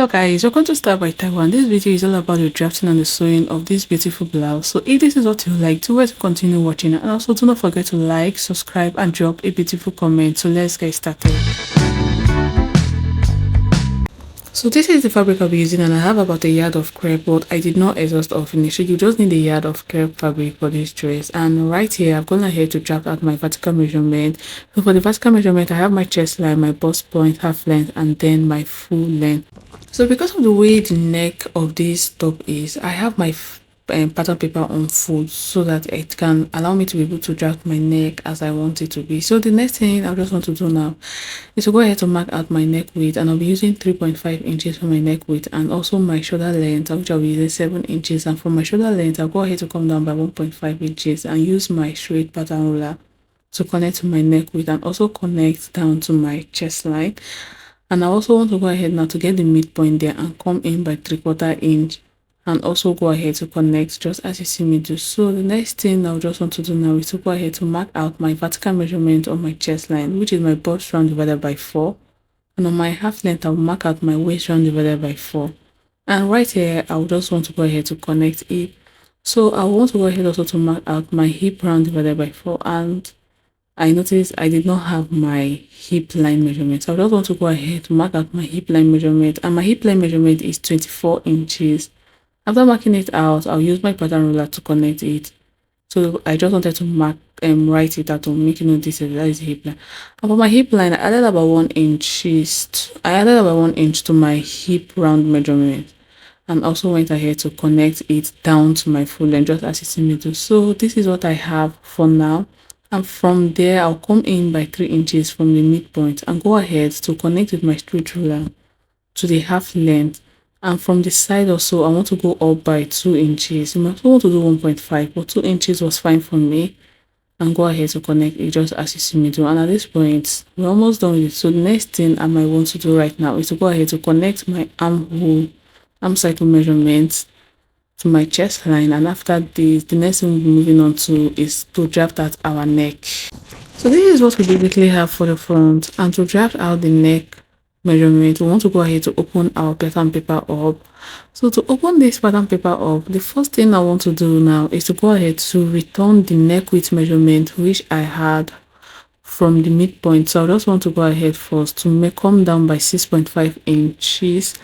Hello guys, welcome to Start by Taiwan. This video is all about the drafting and the sewing of this beautiful blouse. So if this is what you like, do well to continue watching, and also do not forget to like, subscribe and drop a beautiful comment. So let's get started. So this is the fabric I'll be using, and I have about a yard of crepe, but I did not exhaust or finish. So you just need a yard of crepe fabric for this dress. And right here I've gone ahead to draft out my vertical measurement. So for the vertical measurement, I have my chest line, my bust point, half length, and then my full length. So because of the way the neck of this top is, I have my pattern paper on fold so that it can allow me to be able to draft my neck as I want it to be. So the next thing I just want to do now is to go ahead to mark out my neck width, and I'll be using 3.5 inches for my neck width, and also my shoulder length, which I'll be using 7 inches. And from my shoulder length, I'll go ahead to come down by 1.5 inches and use my straight pattern ruler to connect to my neck width and also connect down to my chest line. And I also want to go ahead now to get the midpoint there and come in by 3/4 inch and also go ahead to connect just as you see me do. So the next thing I just want to do now is to go ahead to mark out my vertical measurement on my chest line, which is my bust round divided by 4. And on my half length, I'll mark out my waist round divided by 4. And right here, I'll just want to go ahead to connect it. So I want to go ahead also to mark out my hip round divided by 4. And I noticed I did not have my hip line measurement. So I just want to go ahead to mark out my hip line measurement. And my hip line measurement is 24 inches. After marking it out, I'll use my pattern ruler to connect it. So I just wanted to mark write it out to make you know this is the hip line. And for my hip line, I added about 1 inch. I added about 1 inch to my hip round measurement, and also went ahead to connect it down to my full length just as you see me do. So this is what I have for now. And from there, I'll come in by 3 inches from the midpoint and go ahead to connect with my straight ruler to the half length. And from the side also, I want to go up by 2 inches. You might want to do 1.5, but 2 inches was fine for me. And go ahead to connect it just as you see me do. And at this point, we're almost done with it. So the next thing I might want to do right now is to go ahead to connect my arm cycle measurements to my chest line. And after this, the next thing we'll be moving on to is to draft out our neck. So this is what we basically have for the front. And to draft out the neck measurement, we want to go ahead to open our pattern paper up. So to open this pattern paper up, the first thing I want to do now is to go ahead to return the neck width measurement which I had from the midpoint. So I just want to go ahead first to come down by 6.5 inches,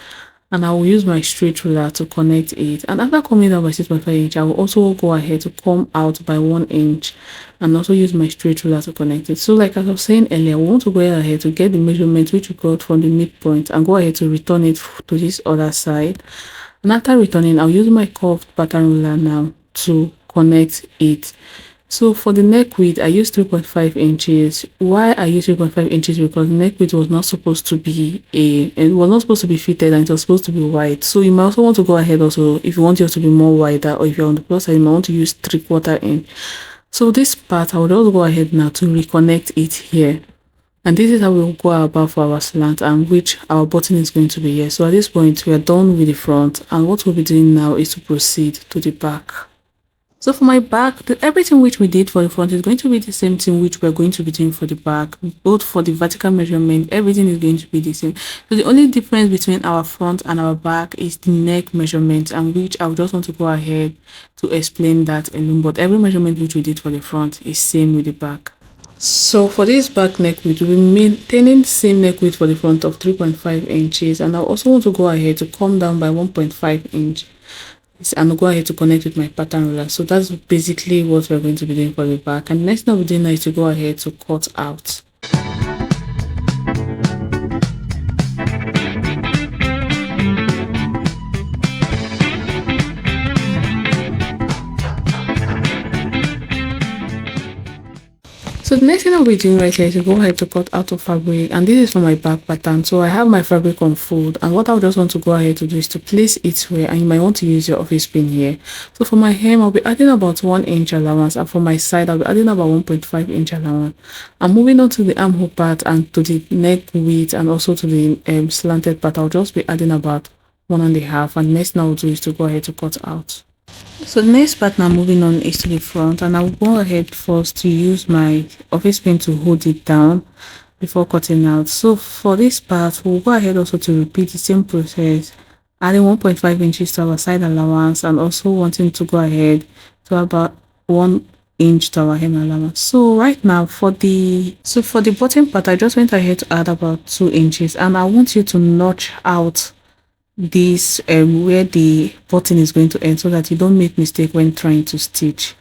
and I will use my straight ruler to connect it. And after coming down by 6.5 inch, I will also go ahead to come out by 1 inch and also use my straight ruler to connect it. So like as I was saying earlier, we want to go ahead to get the measurement which we got from the midpoint and go ahead to return it to this other side. And after returning, I'll use my curved pattern ruler now to connect it. So for the neck width, I used 3.5 inches. Why I used 3.5 inches? Because the neck width was not supposed to be it was not supposed to be fitted, and it was supposed to be wide. So you might also want to go ahead also, if you want yours to be more wider, or if you're on the plus side, you might want to use 3/4 inch. So this part, I would also go ahead now to reconnect it here. And this is how we'll go about for our slant, and which our button is going to be here. So at this point, we are done with the front, and what we'll be doing now is to proceed to the back. So for my back, everything which we did for the front is going to be the same thing which we're going to be doing for the back. Both for the vertical measurement, everything is going to be the same. So the only difference between our front and our back is the neck measurement, and which I just want to go ahead to explain that alone. But every measurement which we did for the front is same with the back. So for this back neck width, we'll be maintaining the same neck width for the front of 3.5 inches. And I also want to go ahead to come down by 1.5 inch. And go ahead to connect with my pattern ruler. So that's basically what we're going to be doing for the back. And next thing we'll be doing now is to go ahead to cut out. So the next thing I'll be doing right here is to go ahead to cut out of fabric, and this is for my back pattern. So I have my fabric on fold, and what I just want to go ahead to do is to place it where, and you might want to use your office pin here. So for my hem, I'll be adding about 1 inch allowance, and for my side, I'll be adding about 1.5 inch allowance. I'm moving on to the armhole part and to the neck width, and also to the slanted part. I'll just be adding about 1.5, and next thing I'll do is to go ahead to cut out. So the next part now moving on is to the front, and I'll go ahead first to use my office pin to hold it down, before cutting out. So for this part, we'll go ahead also to repeat the same process, adding 1.5 inches to our side allowance and also wanting to go ahead to about 1 inch to our hem allowance. So right now for the bottom part, I just went ahead to add about 2 inches, and I want you to notch out this where the button is going to end so that you don't make mistake when trying to stitch.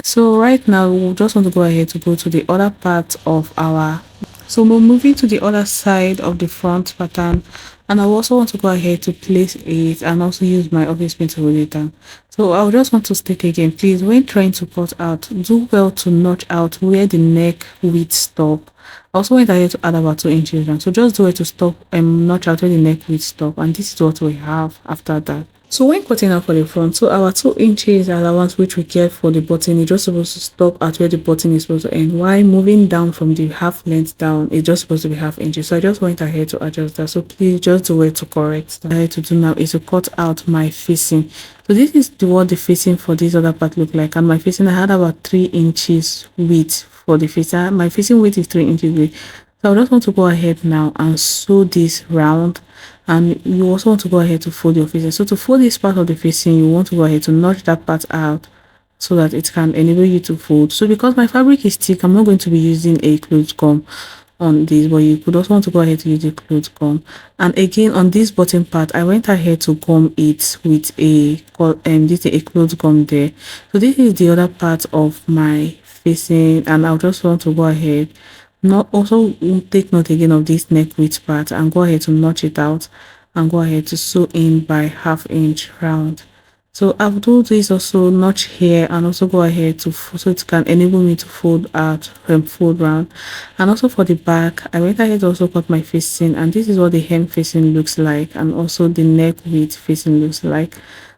So right now we'll just want to go ahead to go to the other part of our, so we're moving to the other side of the front pattern, and I also want to go ahead to place it and also use my office pin to hold it down. So I'll just want to state again, please, when trying to cut out, do well to notch out where the neck width stop. I also went ahead to add about 2 inches down, so just do it to stop and notch out where the neck width stop, and this is what we have after that. So when cutting out for the front, so our 2 inches allowance which we get for the button is just supposed to stop at where the button is supposed to end, while moving down from the half length down it's just supposed to be half inches. So I just went ahead to adjust that, so please just do it to correct that. What I have to do now is to cut out my facing. So this is what the facing for this other part look like, and my facing, I had about 3 inches width for the facing. My facing width is 3 inches width. So I just want to go ahead now and sew this round, and you also want to go ahead to fold your facing. So to fold this part of the facing, you want to go ahead to notch that part out so that it can enable you to fold. So because my fabric is thick, I'm not going to be using a clothes gum on this, but you could also want to go ahead to use a clothes gum. And again, on this bottom part, I went ahead to gum it with a clothes gum there. So this is the other part of my facing, and I'll just want to go ahead, not also take note again of this neck width part, and go ahead to notch it out and go ahead to sew in by ½ inch round. So I'll do this also, notch here, and also go ahead to, so it can enable me to fold out and fold round. And also for the back, I went ahead to also cut my facing, and this is what the hem facing looks like, and also the neck width facing looks like.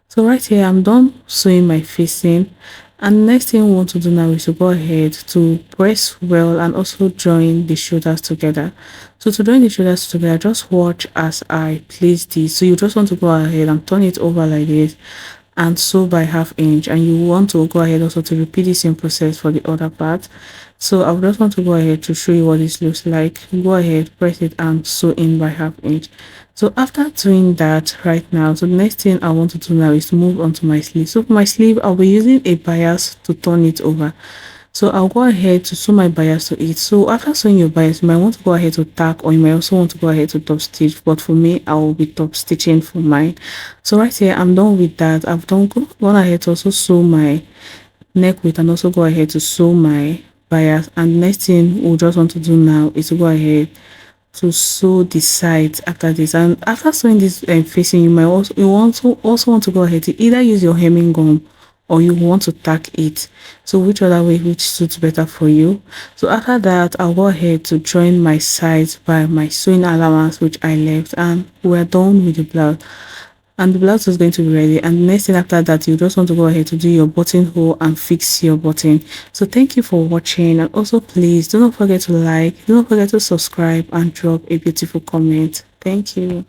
So right here I'm done sewing my facing, and next thing we want to do now is to go ahead to press well and also join the shoulders together. So to join the shoulders together, just watch as I place this. So you just want to go ahead and turn it over like this and sew by ½ inch, and you want to go ahead also to repeat the same process for the other part. So I just want to go ahead to show you what this looks like. Go ahead, press it and sew in by ½ inch. So after doing that right now, so the next thing I want to do now is to move on to my sleeve. So for my sleeve, I'll be using a bias to turn it over. So I'll go ahead to sew my bias to it. So after sewing your bias, you might want to go ahead to tack, or you might also want to go ahead to top stitch, but for me I will be top stitching for mine. So right here I'm done with that. I've gone ahead to also sew my neck width and also go ahead to sew my bias, and the next thing we'll just want to do now is to go ahead to sew the sides after this. And after sewing this facing, you might also want to go ahead to either use your hemming gum or you want to tack it, so which other way which suits better for you. So after that, I'll go ahead to join my sides by my sewing allowance which I left, and we're done with the blouse, and the blouse is going to be ready. And the next thing after that, you just want to go ahead to do your buttonhole and fix your button. So thank you for watching, and also please do not forget to like, do not forget to subscribe, and drop a beautiful comment. Thank you.